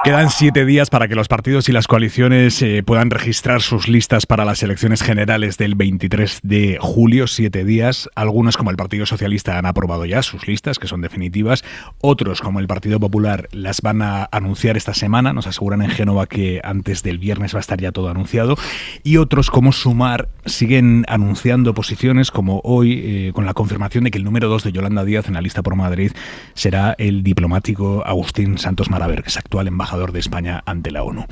Quedan 7 días para que los partidos y las coaliciones puedan registrar sus listas para las elecciones generales del 23 de julio. 7 días. Algunos, como el Partido Socialista, han aprobado ya sus listas, que son definitivas. Otros, como el Partido Popular, las van a anunciar esta semana. Nos aseguran en Génova que antes del viernes va a estar ya todo anunciado. Y otros, como Sumar, siguen anunciando posiciones, como hoy, con la confirmación de que el número 2 de Yolanda Díaz en la lista por Madrid será el diplomático Agustín Santos Maraver, que es actual embajador de España ante la ONU.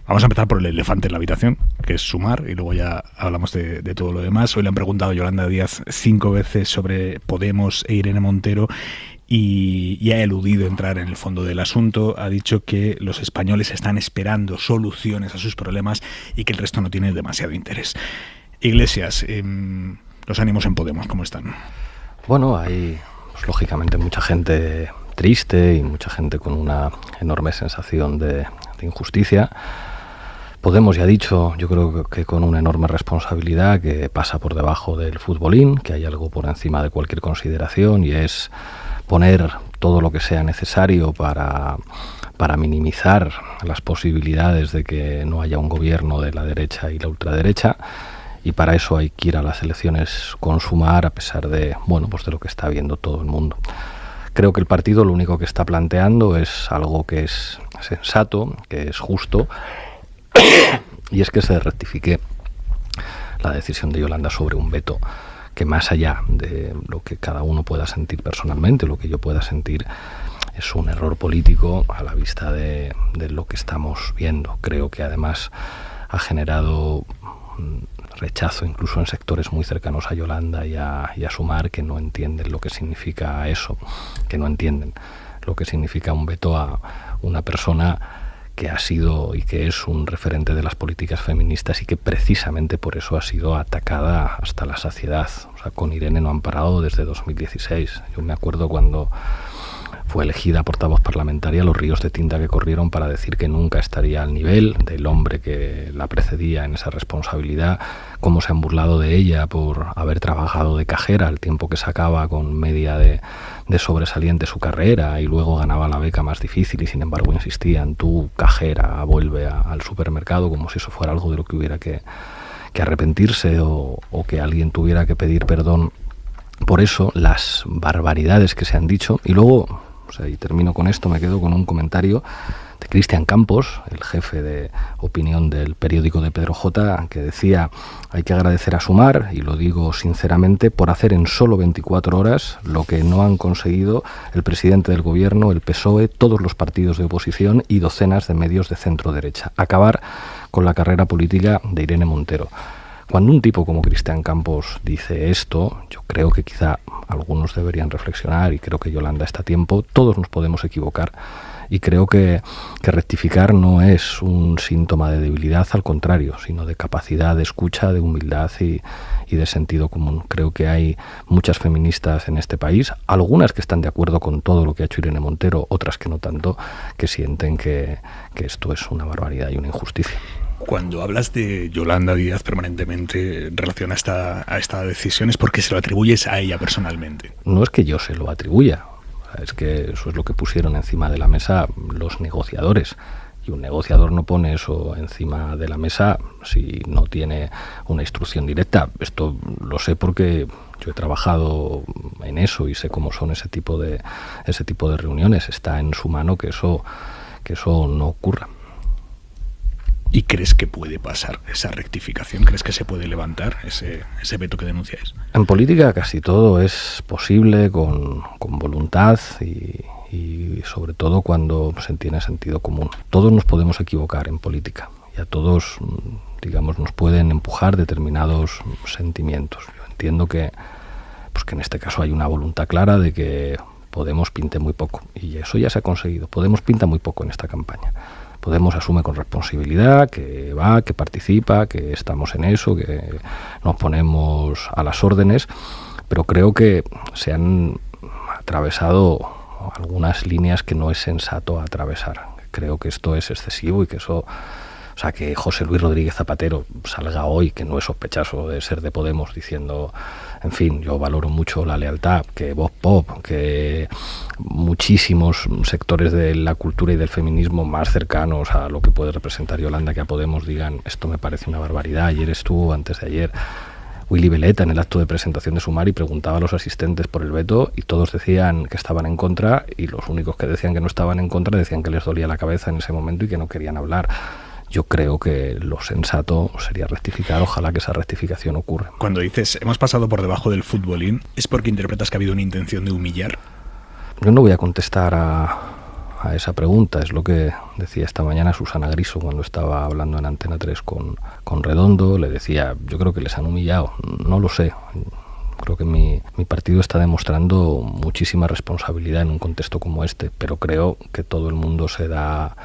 Vamos a empezar por el elefante en la habitación, que es Sumar, y luego ya hablamos de todo lo demás. Hoy le han preguntado a Yolanda Díaz 5 veces sobre Podemos e Irene Montero y ha eludido entrar en el fondo del asunto. Ha dicho que los españoles están esperando soluciones a sus problemas y que el resto no tiene demasiado interés. Iglesias, los ánimos en Podemos, ¿cómo están? Bueno, hay pues, lógicamente mucha gente triste y mucha gente con una enorme sensación de injusticia. Podemos, ya ha dicho, yo creo que con una enorme responsabilidad que pasa por debajo del futbolín, que hay algo por encima de cualquier consideración, y es poner todo lo que sea necesario para minimizar las posibilidades de que no haya un gobierno de la derecha y la ultraderecha, y para eso hay que ir a las elecciones con Sumar, a pesar de, bueno, pues de lo que está viendo todo el mundo. Creo que el partido lo único que está planteando es algo que es sensato, que es justo, y es que se rectifique la decisión de Yolanda sobre un veto, que más allá de lo que cada uno pueda sentir personalmente, lo que yo pueda sentir, es un error político a la vista de lo que estamos viendo. Creo que además ha generado rechazo incluso en sectores muy cercanos a Yolanda y a Sumar, que no entienden lo que significa eso, que no entienden lo que significa un veto a una persona que ha sido y que es un referente de las políticas feministas y que precisamente por eso ha sido atacada hasta la saciedad. O sea, con Irene no han parado desde 2016. Yo me acuerdo cuando fue elegida portavoz parlamentaria, los ríos de tinta que corrieron para decir que nunca estaría al nivel del hombre que la precedía en esa responsabilidad, cómo se han burlado de ella por haber trabajado de cajera el tiempo que sacaba con media de sobresaliente su carrera y luego ganaba la beca más difícil y sin embargo insistían, tú cajera, vuelve al supermercado, como si eso fuera algo de lo que hubiera que arrepentirse o que alguien tuviera que pedir perdón por eso, las barbaridades que se han dicho. Y luego, y termino con esto, me quedo con un comentario de Cristian Campos, el jefe de opinión del periódico de Pedro J., que decía: hay que agradecer a Sumar, y lo digo sinceramente, por hacer en solo 24 horas lo que no han conseguido el presidente del gobierno, el PSOE, todos los partidos de oposición y docenas de medios de centro-derecha. Acabar con la carrera política de Irene Montero. Cuando un tipo como Cristian Campos dice esto, yo creo que quizá algunos deberían reflexionar, y creo que Yolanda está a tiempo. Todos nos podemos equivocar y creo que rectificar no es un síntoma de debilidad, al contrario, sino de capacidad de escucha, de humildad y de sentido común. Creo que hay muchas feministas en este país, algunas que están de acuerdo con todo lo que ha hecho Irene Montero, otras que no tanto, que sienten que esto es una barbaridad y una injusticia. Cuando hablas de Yolanda Díaz permanentemente en relación a esta decisión, ¿es porque se lo atribuyes a ella personalmente? No es que yo se lo atribuya, es que eso es lo que pusieron encima de la mesa los negociadores. Y un negociador no pone eso encima de la mesa si no tiene una instrucción directa. Esto lo sé porque yo he trabajado en eso y sé cómo son ese tipo de reuniones. Está en su mano que eso no ocurra. ¿Y crees que puede pasar esa rectificación? ¿Crees que se puede levantar ese veto que denunciáis? En política casi todo es posible con voluntad y sobre todo cuando se tiene sentido común. Todos nos podemos equivocar en política y a todos, digamos, nos pueden empujar determinados sentimientos. Yo entiendo que en este caso hay una voluntad clara de que Podemos pinte muy poco y eso ya se ha conseguido. Podemos pinta muy poco en esta campaña. Podemos asume con responsabilidad que va, que participa, que estamos en eso, que nos ponemos a las órdenes, pero creo que se han atravesado algunas líneas que no es sensato atravesar. Creo que esto es excesivo y que eso O sea, que José Luis Rodríguez Zapatero salga hoy, que no es sospechoso de ser de Podemos, diciendo, en fin, yo valoro mucho la lealtad, que Vox Pop, que muchísimos sectores de la cultura y del feminismo más cercanos a lo que puede representar Yolanda que a Podemos digan, esto me parece una barbaridad, ayer estuvo, antes de ayer, Willy Veleta en el acto de presentación de Sumar y preguntaba a los asistentes por el veto y todos decían que estaban en contra y los únicos que decían que no estaban en contra decían que les dolía la cabeza en ese momento y que no querían hablar. Yo creo que lo sensato sería rectificar, ojalá que esa rectificación ocurra. Cuando dices, hemos pasado por debajo del futbolín, ¿es porque interpretas que ha habido una intención de humillar? Yo no voy a contestar a esa pregunta, es lo que decía esta mañana Susana Griso cuando estaba hablando en Antena 3 con Redondo, le decía, yo creo que les han humillado, no lo sé. Creo que mi partido está demostrando muchísima responsabilidad en un contexto como este, pero creo que todo el mundo se da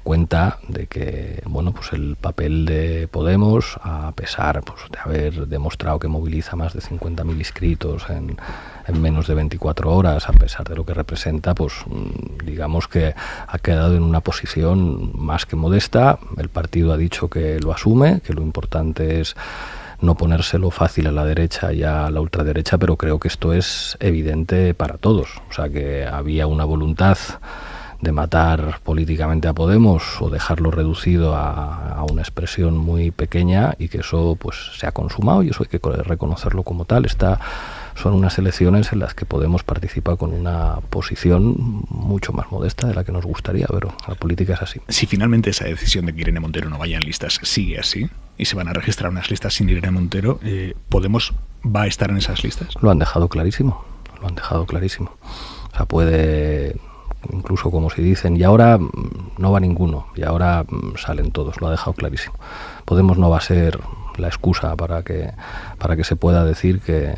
cuenta de que bueno, pues el papel de Podemos, a pesar pues, de haber demostrado que moviliza más de 50.000 inscritos en menos de 24 horas, a pesar de lo que representa, pues digamos que ha quedado en una posición más que modesta. El partido ha dicho que lo asume, que lo importante es no ponérselo fácil a la derecha y a la ultraderecha, pero creo que esto es evidente para todos. O sea, que había una voluntad de matar políticamente a Podemos o dejarlo reducido a una expresión muy pequeña y que eso pues se ha consumado y eso hay que reconocerlo como tal. Son unas elecciones en las que Podemos participa con una posición mucho más modesta de la que nos gustaría, pero la política es así. Si finalmente esa decisión de que Irene Montero no vaya en listas sigue así y se van a registrar unas listas sin Irene Montero, ¿Podemos va a estar en esas listas? Lo han dejado clarísimo, O sea, puede, incluso como si dicen, y ahora no va ninguno, y ahora salen todos, lo ha dejado clarísimo. Podemos no va a ser la excusa para que se pueda decir que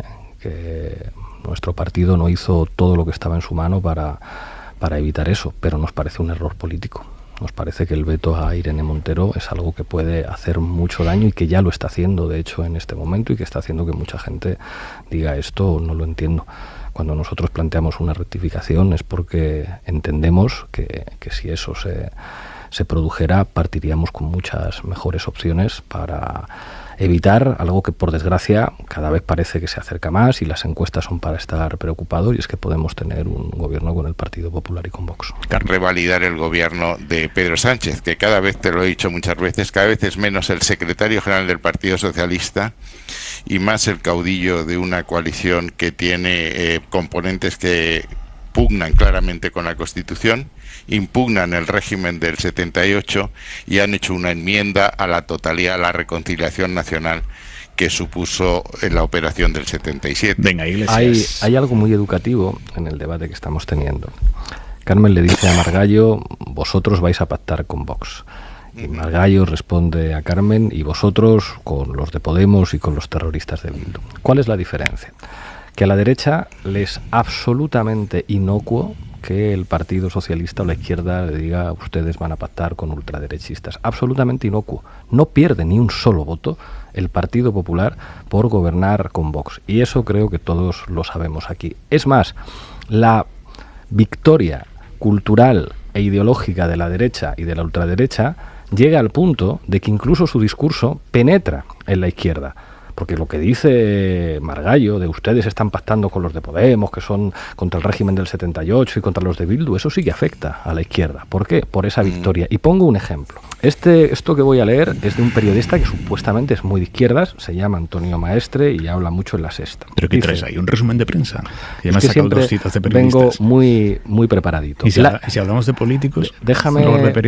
nuestro partido no hizo todo lo que estaba en su mano para evitar eso, pero nos parece un error político. Nos parece que el veto a Irene Montero es algo que puede hacer mucho daño y que ya lo está haciendo, de hecho, en este momento y que está haciendo que mucha gente diga esto no lo entiendo. Cuando nosotros planteamos una rectificación es porque entendemos que si eso se produjera, partiríamos con muchas mejores opciones para evitar algo que, por desgracia, cada vez parece que se acerca más y las encuestas son para estar preocupados, y es que podemos tener un gobierno con el Partido Popular y con Vox. Revalidar el gobierno de Pedro Sánchez, que cada vez, te lo he dicho muchas veces, cada vez es menos el secretario general del Partido Socialista y más el caudillo de una coalición que tiene componentes que pugnan claramente con la Constitución, impugnan el régimen del 78 y han hecho una enmienda a la totalidad, a la reconciliación nacional que supuso la operación del 77. Venga, Iglesias. Hay algo muy educativo en el debate que estamos teniendo. Carmen le dice a Margallo, vosotros vais a pactar con Vox. Y Margallo responde a Carmen, y vosotros con los de Podemos y con los terroristas de Bildu. ¿Cuál es la diferencia? Que a la derecha le es absolutamente inocuo que el Partido Socialista o la izquierda le diga ustedes van a pactar con ultraderechistas. Absolutamente inocuo. No pierde ni un solo voto el Partido Popular por gobernar con Vox. Y eso creo que todos lo sabemos aquí. Es más, la victoria cultural e ideológica de la derecha y de la ultraderecha llega al punto de que incluso su discurso penetra en la izquierda. Porque lo que dice Margallo de ustedes están pactando con los de Podemos, que son contra el régimen del 78 y contra los de Bildu, eso sí que afecta a la izquierda. ¿Por qué? Por esa victoria. Y pongo un ejemplo. Esto que voy a leer es de un periodista que supuestamente es muy de izquierdas, se llama Antonio Maestre y habla mucho en La Sexta. ¿Pero qué traes ahí? ¿Un resumen de prensa? Y además es que siempre 2 citas de periodistas. Vengo muy preparadito. ¿Y si hablamos de políticos? Déjame,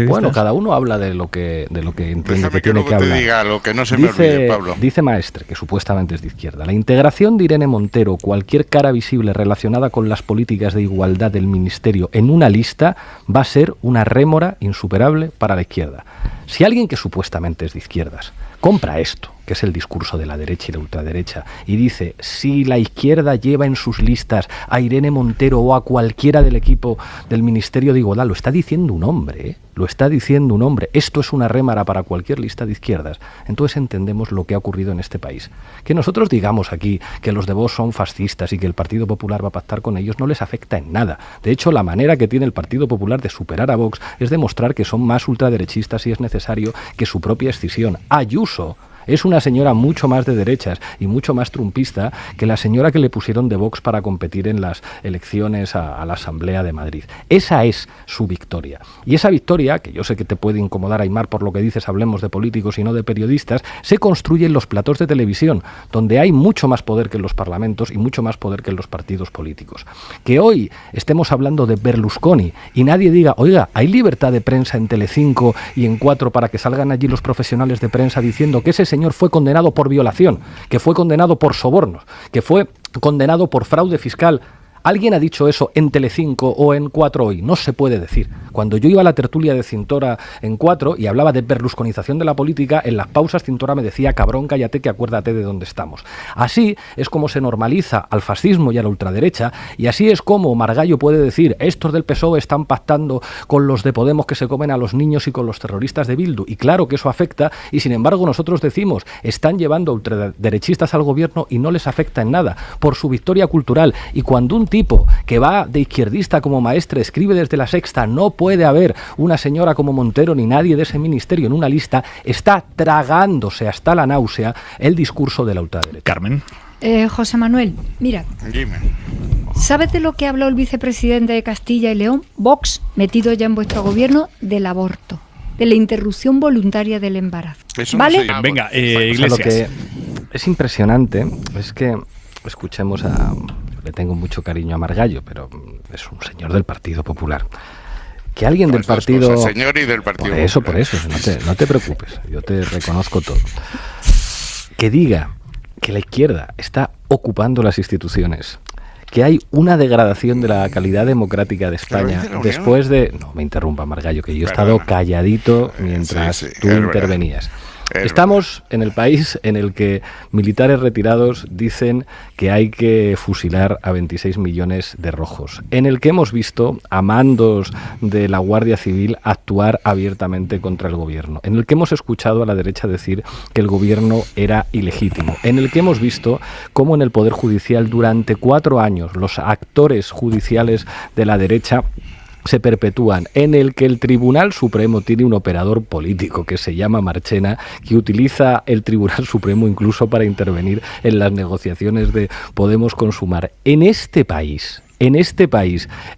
bueno, cada uno habla de lo que entiende. Déjame que tiene que hablar. Te diga lo que no se me olvide, Pablo. Dice Maestre, que supuestamente es de izquierda, la integración de Irene Montero, cualquier cara visible relacionada con las políticas de igualdad del Ministerio en una lista, va a ser una rémora insuperable para la izquierda. Si alguien que supuestamente es de izquierdas compra esto que es el discurso de la derecha y la ultraderecha, y dice, si la izquierda lleva en sus listas a Irene Montero o a cualquiera del equipo del Ministerio de Igualdad, lo está diciendo un hombre, ¿eh? Lo está diciendo un hombre. Esto es una rémora para cualquier lista de izquierdas. Entonces entendemos lo que ha ocurrido en este país. Que nosotros digamos aquí que los de Vox son fascistas y que el Partido Popular va a pactar con ellos no les afecta en nada. De hecho, la manera que tiene el Partido Popular de superar a Vox es demostrar que son más ultraderechistas si es necesario que su propia escisión. Ayuso es una señora mucho más de derechas y mucho más trumpista que la señora que le pusieron de Vox para competir en las elecciones a la Asamblea de Madrid. Esa es su victoria. Y esa victoria, que yo sé que te puede incomodar, Aimar, por lo que dices, hablemos de políticos y no de periodistas, se construye en los platós de televisión, donde hay mucho más poder que en los parlamentos y mucho más poder que en los partidos políticos. Que hoy estemos hablando de Berlusconi y nadie diga, oiga, ¿hay libertad de prensa en Telecinco y en 4 para que salgan allí los profesionales de prensa diciendo que ese señor fue condenado por violación, que fue condenado por sobornos, que fue condenado por fraude fiscal? ¿Alguien ha dicho eso en Telecinco o en 4 hoy? No se puede decir. Cuando yo iba a la tertulia de Cintora en 4 y hablaba de berlusconización de la política, en las pausas Cintora me decía, cabrón, cállate que acuérdate de dónde estamos. Así es como se normaliza al fascismo y a la ultraderecha, y así es como Margallo puede decir, estos del PSOE están pactando con los de Podemos que se comen a los niños y con los terroristas de Bildu. Y claro que eso afecta, y sin embargo nosotros decimos, están llevando ultraderechistas al gobierno y no les afecta en nada, por su victoria cultural. Y cuando un tipo que va de izquierdista como maestre escribe desde La Sexta, no puede haber una señora como Montero ni nadie de ese ministerio en una lista, está tragándose hasta la náusea el discurso de la ultraderecha. Carmen. José Manuel, mira, Dime. ¿sabes de lo que habló el vicepresidente de Castilla y León, Vox, metido ya en vuestro gobierno? Del aborto, de la interrupción voluntaria del embarazo. Eso ¿Vale? no sé. Venga, O sea, Iglesias. lo que es impresionante es que escuchemos a... Le tengo mucho cariño a Margallo, pero es un señor del Partido Popular. Que alguien del Las dos partido... cosas, señor, y del Partido Por eso, no te preocupes, yo te reconozco todo. Que diga que la izquierda está ocupando las instituciones, que hay una degradación de la calidad democrática de España dice la Unión. después de... No me interrumpa, Margallo, que yo he estado Perdona. calladito mientras Sí, tú es verdad. intervenías. Es Estamos en el país en el que militares retirados dicen que hay que fusilar a 26 millones de rojos, en el que hemos visto a mandos de la Guardia Civil actuar abiertamente contra el gobierno, en el que hemos escuchado a la derecha decir que el gobierno era ilegítimo, en el que hemos visto cómo en el Poder Judicial durante 4 años los actores judiciales de la derecha se perpetúan, en el que el Tribunal Supremo tiene un operador político que se llama Marchena, que utiliza el Tribunal Supremo incluso para intervenir en las negociaciones de Podemos con Sumar. En este país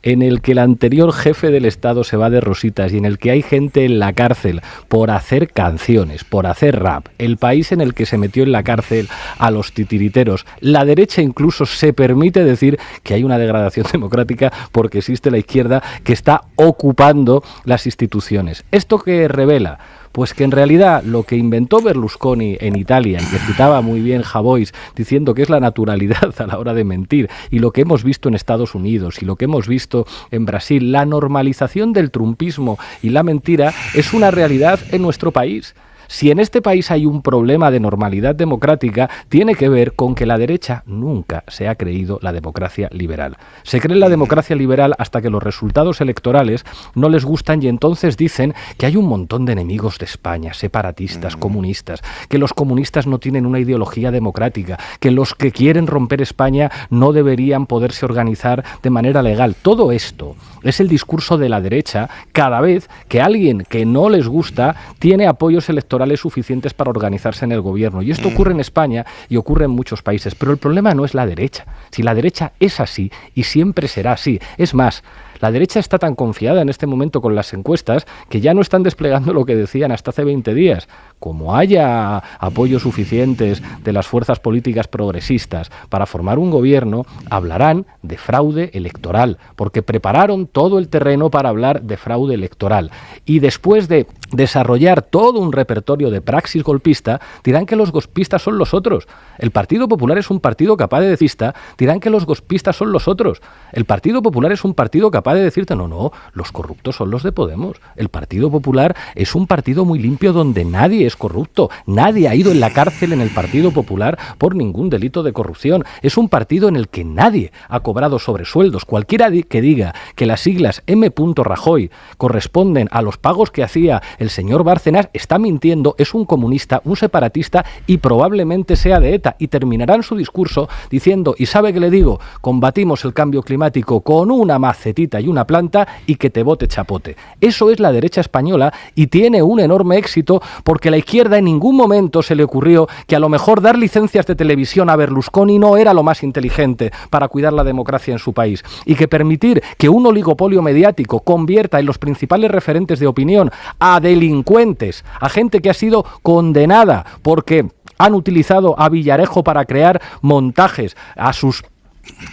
en el que el anterior jefe del Estado se va de rositas y en el que hay gente en la cárcel por hacer canciones, por hacer rap, el país en el que se metió en la cárcel a los titiriteros, la derecha incluso se permite decir que hay una degradación democrática porque existe la izquierda que está ocupando las instituciones. ¿Esto qué revela? Pues que en realidad lo que inventó Berlusconi en Italia, y que citaba muy bien Javois, diciendo que es la naturalidad a la hora de mentir, y lo que hemos visto en Estados Unidos y lo que hemos visto en Brasil, la normalización del trumpismo y la mentira es una realidad en nuestro país. Si en este país hay un problema de normalidad democrática, tiene que ver con que la derecha nunca se ha creído la democracia liberal. Se cree en la democracia liberal hasta que los resultados electorales no les gustan y entonces dicen que hay un montón de enemigos de España, separatistas, comunistas, que los comunistas no tienen una ideología democrática, que los que quieren romper España no deberían poderse organizar de manera legal. Todo esto es el discurso de la derecha cada vez que alguien que no les gusta tiene apoyos electorales suficientes para organizarse en el gobierno. Y esto ocurre en España y ocurre en muchos países. Pero el problema no es la derecha. Si la derecha es así y siempre será así. Es más, la derecha está tan confiada en este momento con las encuestas que ya no están desplegando lo que decían hasta hace 20 días. Como haya apoyos suficientes de las fuerzas políticas progresistas para formar un gobierno, hablarán de fraude electoral, porque prepararon todo el terreno para hablar de fraude electoral. Y después de desarrollar todo un repertorio de praxis golpista, dirán que los golpistas son los otros. El Partido Popular es un partido capaz de decirte, dirán que los golpistas son los otros. El Partido Popular es un partido capaz de decirte, no, los corruptos son los de Podemos. El Partido Popular es un partido muy limpio donde nadie nadie es corrupto, nadie ha ido en la cárcel en el Partido Popular por ningún delito de corrupción. Es un partido en el que nadie ha cobrado sobresueldos. Cualquiera que diga que las siglas M. Rajoy corresponden a los pagos que hacía el señor Bárcenas está mintiendo, es un comunista, un separatista y probablemente sea de ETA. Y terminarán su discurso diciendo, y sabe que le digo, combatimos el cambio climático con una macetita y una planta y que te bote chapote. Eso es la derecha española y tiene un enorme éxito porque a la izquierda en ningún momento se le ocurrió que a lo mejor dar licencias de televisión a Berlusconi no era lo más inteligente para cuidar la democracia en su país y que permitir que un oligopolio mediático convierta en los principales referentes de opinión a delincuentes, a gente que ha sido condenada porque han utilizado a Villarejo para crear montajes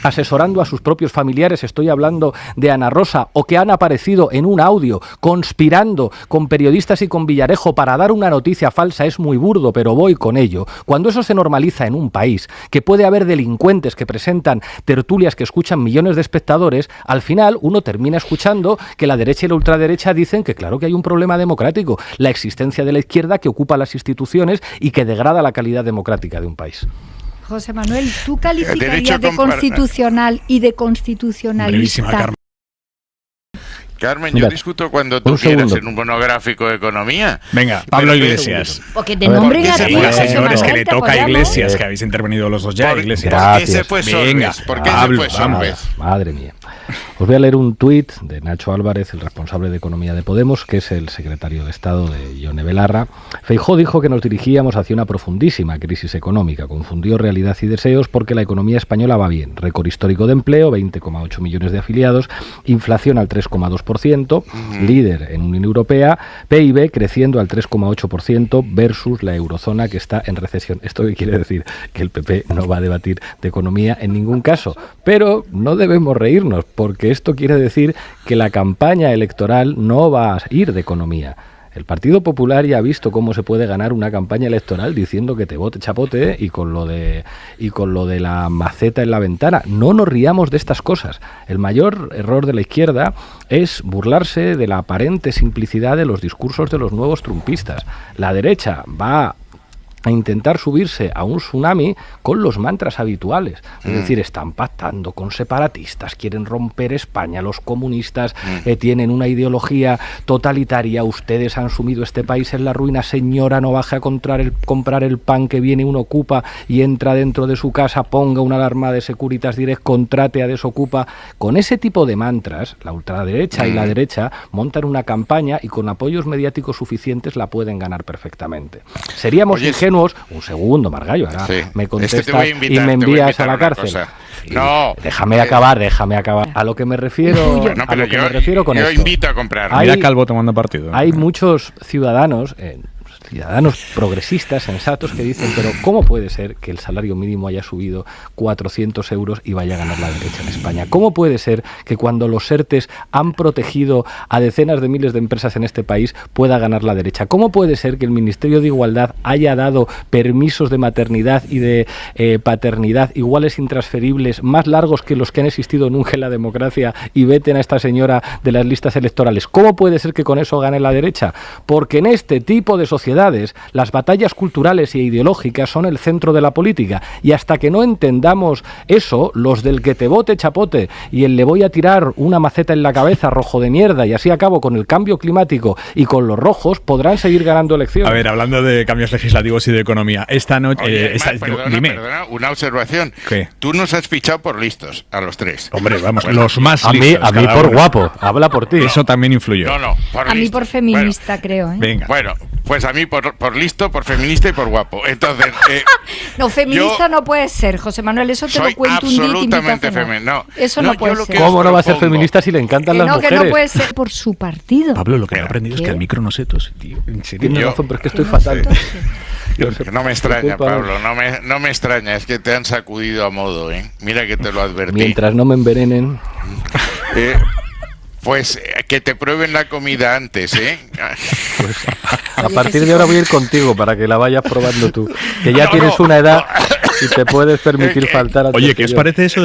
asesorando a sus propios familiares, estoy hablando de Ana Rosa, o que han aparecido en un audio conspirando con periodistas y con Villarejo para dar una noticia falsa, es muy burdo, pero voy con ello. Cuando eso se normaliza en un país, que puede haber delincuentes que presentan tertulias que escuchan millones de espectadores, al final uno termina escuchando que la derecha y la ultraderecha dicen que claro que hay un problema democrático, la existencia de la izquierda que ocupa las instituciones y que degrada la calidad democrática de un país. José Manuel, ¿tú calificarías de constitucional y de constitucionalista? Carmen, yo discuto cuando tú quieras en un monográfico de economía. Venga, Pablo Iglesias. Porque te nombren a ti, señores, que le toca a Iglesias, que habéis intervenido los dos ya, Iglesias. ¿Por qué se fue Solbes? ¿Por qué se fue Solbes? Madre mía. Os voy a leer un tuit de Nacho Álvarez, el responsable de Economía de Podemos, que es el secretario de Estado de Ione Belarra. Feijóo dijo que nos dirigíamos hacia una profundísima crisis económica. Confundió realidad y deseos porque la economía española va bien. Récord histórico de empleo, 20,8 millones de afiliados, inflación al 3,2%, líder en Unión Europea, PIB creciendo al 3,8% versus la eurozona que está en recesión. Esto quiere decir que el PP no va a debatir de economía en ningún caso. Pero no debemos reírnos, porque esto quiere decir que la campaña electoral no va a ir de economía. El Partido Popular ya ha visto cómo se puede ganar una campaña electoral diciendo que te bote chapote y con lo de la maceta en la ventana. No nos riamos de estas cosas. El mayor error de la izquierda es burlarse de la aparente simplicidad de los discursos de los nuevos trumpistas. La derecha va a intentar subirse a un tsunami con los mantras habituales. Es decir, están pactando con separatistas, quieren romper España, los comunistas tienen una ideología totalitaria, ustedes han sumido este país en la ruina, señora, no baje a comprar el pan que viene un Ocupa y entra dentro de su casa, ponga una alarma de Securitas Direct, contrate a Desocupa. Con ese tipo de mantras, la ultraderecha y la derecha montan una campaña y con apoyos mediáticos suficientes la pueden ganar perfectamente. Seríamos ingenuos. Un segundo, Margallo, ahora me contestas y me envías a la cárcel. No, déjame acabar. A lo que me refiero, con esto. Yo invito a comprar. Mira Calvo tomando partido. Hay muchos ciudadanos progresistas, sensatos, que dicen, pero ¿cómo puede ser que el salario mínimo haya subido 400 euros y vaya a ganar la derecha en España? ¿Cómo puede ser que cuando los ERTEs han protegido a decenas de miles de empresas en este país pueda ganar la derecha? ¿Cómo puede ser que el Ministerio de Igualdad haya dado permisos de maternidad y de paternidad iguales intransferibles más largos que los que han existido nunca en la democracia y veten a esta señora de las listas electorales? ¿Cómo puede ser que con eso gane la derecha? Porque en este tipo de sociedad las batallas culturales e ideológicas son el centro de la política y hasta que no entendamos eso, los del que te bote chapote y el le voy a tirar una maceta en la cabeza rojo de mierda y así acabo con el cambio climático y con los rojos podrán seguir ganando elecciones. A ver, hablando de cambios legislativos y de economía, esta noche... Perdona, una observación. ¿Qué? Tú nos has fichado por listos, a los tres. Hombre, vamos, los más listos. A mí por guapo, habla por ti. Eso también influyó. No, a mí por feminista, creo. Venga. Bueno, pues a mí por listo, por feminista y por guapo. Entonces, no, feminista no puede ser, José Manuel, eso te lo cuento un día. Absolutamente feminista. No, eso no puede ser. ¿Cómo no va a ser feminista si le encantan las mujeres? Que no puede ser por su partido. Pablo, lo que he aprendido es que el micro no se tose, tío. Tienes razón, pero es que estoy fatal. No me extraña, Pablo, no me extraña, es que te han sacudido a modo, ¿eh? Mira que te lo advertí. Mientras no me envenenen. Pues que te prueben la comida antes, ¿eh? Pues, a partir de ahora voy a ir contigo para que la vayas probando tú, que ya tienes una edad y te puedes permitir faltar. Oye, ¿qué os parece eso?